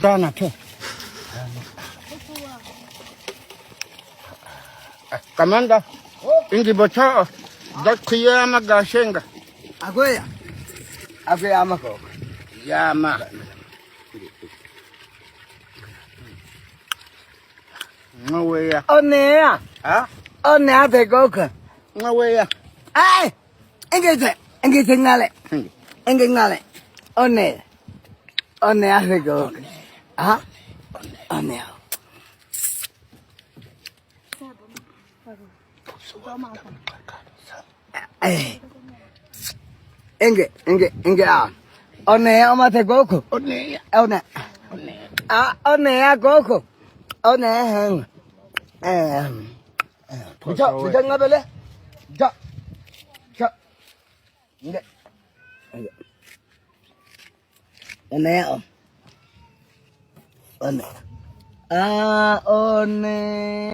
Dana tu. Kamanda, ingi bocha dakiya magashenga. Agoya. Agoya amako. Yama. Ngaweya. Onea. Ha? Onea te goka. Ngaweya. Ai. Engete ngale. Engete ngale. Onea. Onea te goka. Ha? Onea. Enge a. Onea oma te goka. Onea. Onea. Onea goka. Onea hang. Bisa ngabele. Ja. Ja. Nge. Onea. Onea. Onea.